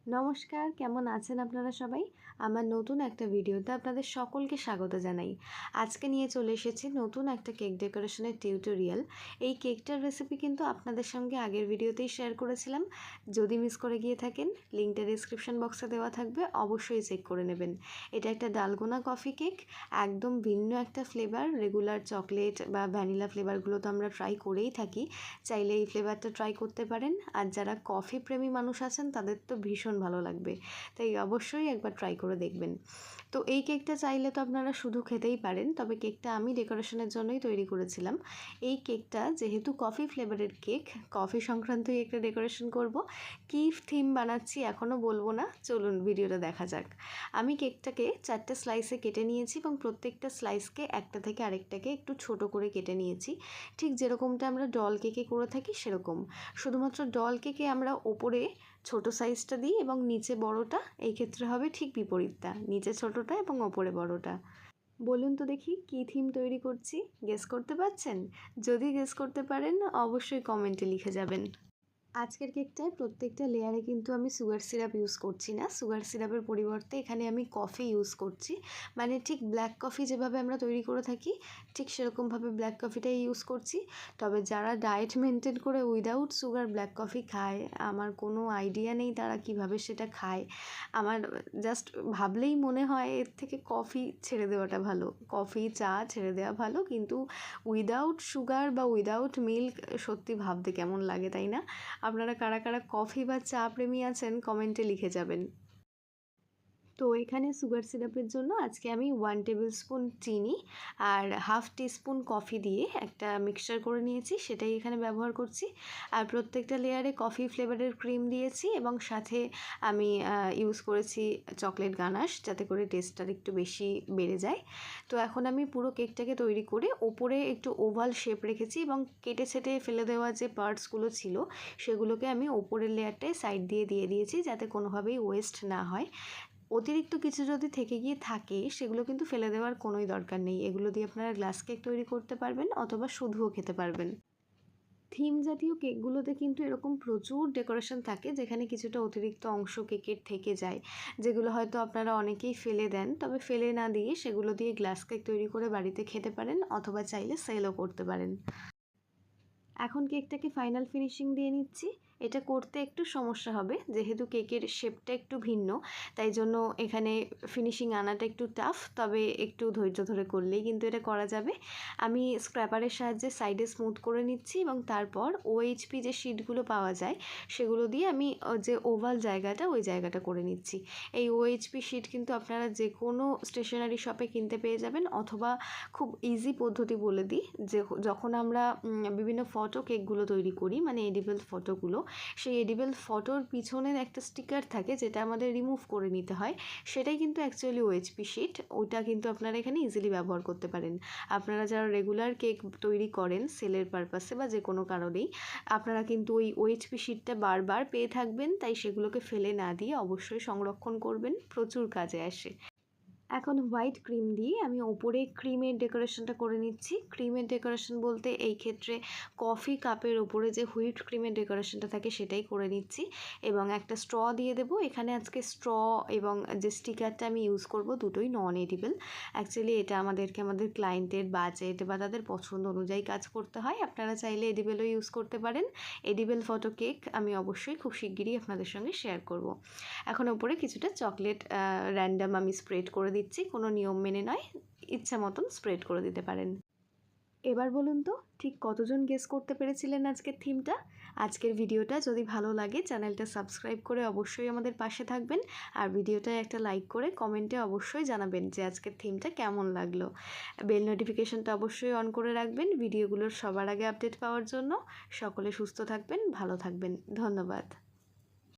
নমস্কার, কেমন আছেন আপনারা সবাই? আমার নতুন একটা ভিডিওতে আপনাদের সকলকে স্বাগত জানাই। আজকে নিয়ে চলে এসেছি নতুন একটা কেক ডেকোরেশনের টিউটোরিয়াল। এই কেকটার রেসিপি কিন্তু আপনাদের সঙ্গে আগের ভিডিওতেই শেয়ার করেছিলাম। যদি মিস করে গিয়ে থাকেন, লিঙ্কটা ডেসক্রিপশন বক্সে দেওয়া থাকবে, অবশ্যই চেক করে নেবেন। এটা একটা ডালগোনা কফি কেক, একদম ভিন্ন একটা ফ্লেভার। রেগুলার চকলেট বা ভ্যানিলা ফ্লেভারগুলো তো আমরা ট্রাই করেই থাকি, চাইলে এই ফ্লেভারটা ট্রাই করতে পারেন। আর যারা কফি প্রেমী মানুষ আছেন তাদের তো ভীষণ ভালো লাগবে, তাই অবশ্যই একবার ট্রাই করে দেখবেন। তো এই কেকটা চাইলে তো আপনারা শুধু খেতেই পারেন, তবে কেকটা আমি ডেকোরেশনের জন্যই তৈরি করেছিলাম। এই কেকটা যেহেতু কফি ফ্লেভারের কেক, কফি সংক্রান্তই একটা ডেকোরেশন করব। কী থিম বানাচ্ছি এখনও বলবো না, চলুন ভিডিওটা দেখা যাক। আমি কেকটাকে 4টে স্লাইসে কেটে নিয়েছি এবং প্রত্যেকটা স্লাইসকে একটা থেকে আরেকটাকে একটু ছোট করে কেটে নিয়েছি, ঠিক যেরকমটা আমরা ডল কেকে করে থাকি সেরকম। শুধুমাত্র ডল কেকে আমরা ওপরে ছোট সাইজটা দিই এবং নিচে বড়টা, এই ক্ষেত্রে হবে ঠিক বিপরীতটা, নিচে ছোটটা এবং ওপরে বড়টা। বলুন তো দেখি কী থিম তৈরি করছি, গেস করতে পারছেন? যদি গেস করতে পারেন অবশ্যই কমেন্টে লিখে যাবেন। আজকের কেকটায় প্রত্যেকটা লেয়ারে কিন্তু আমি সুগার সিরাপ ইউজ করছি না, সুগার সিরাপের পরিবর্তে এখানে আমি কফি ইউজ করছি। মানে ঠিক ব্ল্যাক কফি যেভাবে আমরা তৈরি করে থাকি ঠিক সেরকমভাবে ব্ল্যাক কফিটাই ইউজ করছি। তবে যারা ডায়েট মেনটেন করে উইদাউট সুগার ব্ল্যাক কফি খায়, আমার কোনো আইডিয়া নেই তারা কিভাবে সেটা খায়। আমার জাস্ট ভাবলেই মনে হয় এর থেকে কফি ছেড়ে দেওয়াটা ভালো, কফি চা ছেড়ে দেওয়া ভালো। কিন্তু উইদাউট সুগার বা উইদাউট মিল্ক সত্যি ভাবতে কেমন লাগে, তাই না? আপনারা কারা কারা কফি বা চা প্রেমী আছেন কমেন্টে লিখে যাবেন। তো এখানে সুগার সিরাপের জন্য আজকে আমি 1 টেবিল স্পুন চিনি আর হাফ টিস্পুন কফি দিয়ে একটা মিক্সচার করে নিয়েছি, সেটাই এখানে ব্যবহার করছি। আর প্রত্যেকটা লেয়ারে কফি ফ্লেভারের ক্রিম দিয়েছি এবং সাথে আমি ইউজ করেছি চকলেট গানাশ, যাতে করে টেস্টটা একটু বেশি বেড়ে যায়। তো এখন আমি পুরো কেকটাকে তৈরি করে ওপরে একটু ওভাল শেপ রেখেছি এবং কেটে ছেটে ফেলে দেওয়া যে পার্টসগুলো ছিল সেগুলোকে আমি ওপরের লেয়ারটায় সাইড দিয়ে দিয়েছি, যাতে কোনোভাবেই ওয়েস্ট না হয়। অতিরিক্ত কিছু যদি থেকে গিয়ে থাকে সেগুলো কিন্তু ফেলে দেওয়ার কোনোই দরকার নেই, এগুলো দিয়ে আপনারা গ্লাস কেক তৈরি করতে পারবেন অথবা শুধুও খেতে পারবেন। থিম জাতীয় কেকগুলোতে কিন্তু এরকম প্রচুর ডেকোরেশন থাকে যেখানে কিছুটা অতিরিক্ত অংশ কেকের থেকে যায়, যেগুলো হয়তো আপনারা অনেকেই ফেলে দেন। তবে ফেলে না দিয়ে সেগুলো দিয়ে গ্লাস কেক তৈরি করে বাড়িতে খেতে পারেন অথবা চাইলে সেলও করতে পারেন। এখন কেকটাকে ফাইনাল ফিনিশিং দিয়ে নিচ্ছি। এটা করতে একটু সমস্যা হবে যেহেতু কেকের শেপটা একটু ভিন্ন, তাই জন্য এখানে ফিনিশিং আনাটা একটু টাফ, তবে একটু ধৈর্য ধরে করলেই কিন্তু এটা করা যাবে। আমি স্ক্র্যাপারের সাহায্যে সাইডে স্মুথ করে নিচ্ছি এবং তারপর ওএইচপি যে শিটগুলো পাওয়া যায় সেগুলো দিয়ে আমি যে ওভাল জায়গাটা ওই জায়গাটা করে নিচ্ছি। এই ওএইচপি শিট কিন্তু আপনারা যে কোনো স্টেশনারি শপে কিনতে পেয়ে যাবেন, অথবা খুব ইজি পদ্ধতি বলে দিই, যে যখন আমরা বিভিন্ন ফটো কেকগুলো তৈরি করি, মানে এডিবল ফটোগুলো, সেই এডিবল ফটোর পিছনের একটা স্টিকার থাকে যেটা আমাদের রিমুভ করে নিতে হয়, সেটাই কিন্তু অ্যাকচুয়ালি ওএইচপি শিট। ওইটা কিন্তু আপনারা এখানে ইজিলি ব্যবহার করতে পারেন। আপনারা যারা রেগুলার কেক তৈরি করেন সেলের পারপাসে বা যে কোনো কারণেই, আপনারা কিন্তু ওই ওএইচপি শিটটা বারবার পেয়ে থাকবেন, তাই সেগুলোকে ফেলে না দিয়ে অবশ্যই সংরক্ষণ করবেন, প্রচুর কাজে আসে। এখন হোয়াইট ক্রিম দিয়ে আমি ওপরে ক্রিমের ডেকোরেশনটা করে নিচ্ছি। ক্রিমের ডেকোরেশন বলতে এই ক্ষেত্রে কফি কাপের ওপরে যে হুইপ ক্রিমের ডেকোরেশনটা থাকে সেটাই করে নিচ্ছি এবং একটা স্ট্র দিয়ে দেবো। এখানে আজকে স্ট্র এবং যে স্টিকারটা আমি ইউজ করব দুটোই নন এডিবল। অ্যাকচুয়ালি এটা আমাদের ক্লায়েন্টের বাজেট বা তাদের পছন্দ অনুযায়ী কাজ করতে হয়। আপনারা চাইলে এডিবলও ইউজ করতে পারেন। এডিবল ফটো কেক আমি অবশ্যই খুব শিগগিরই আপনাদের সঙ্গে শেয়ার করব। এখন ওপরে কিছুটা চকলেট র্যান্ডাম আমি স্প্রেড করে দিচ্ছি, কোনো নিয়ম মেনে নয়, ইচ্ছা মতন স্প্রেড করে দিতে পারেন। এবার বলুন তো ঠিক কতজন গেস করতে পেরেছিলেন আজকের থিমটা? আজকের ভিডিওটা যদি ভালো লাগে চ্যানেলটা সাবস্ক্রাইব করে অবশ্যই আমাদের পাশে থাকবেন, আর ভিডিওটায় একটা লাইক করে কমেন্টে অবশ্যই জানাবেন যে আজকের থিমটা কেমন লাগলো। বেল নোটিফিকেশনটা অবশ্যই অন করে রাখবেন ভিডিওগুলোর সবার আগে আপডেট পাওয়ার জন্য। সকলে সুস্থ থাকবেন, ভালো থাকবেন, ধন্যবাদ।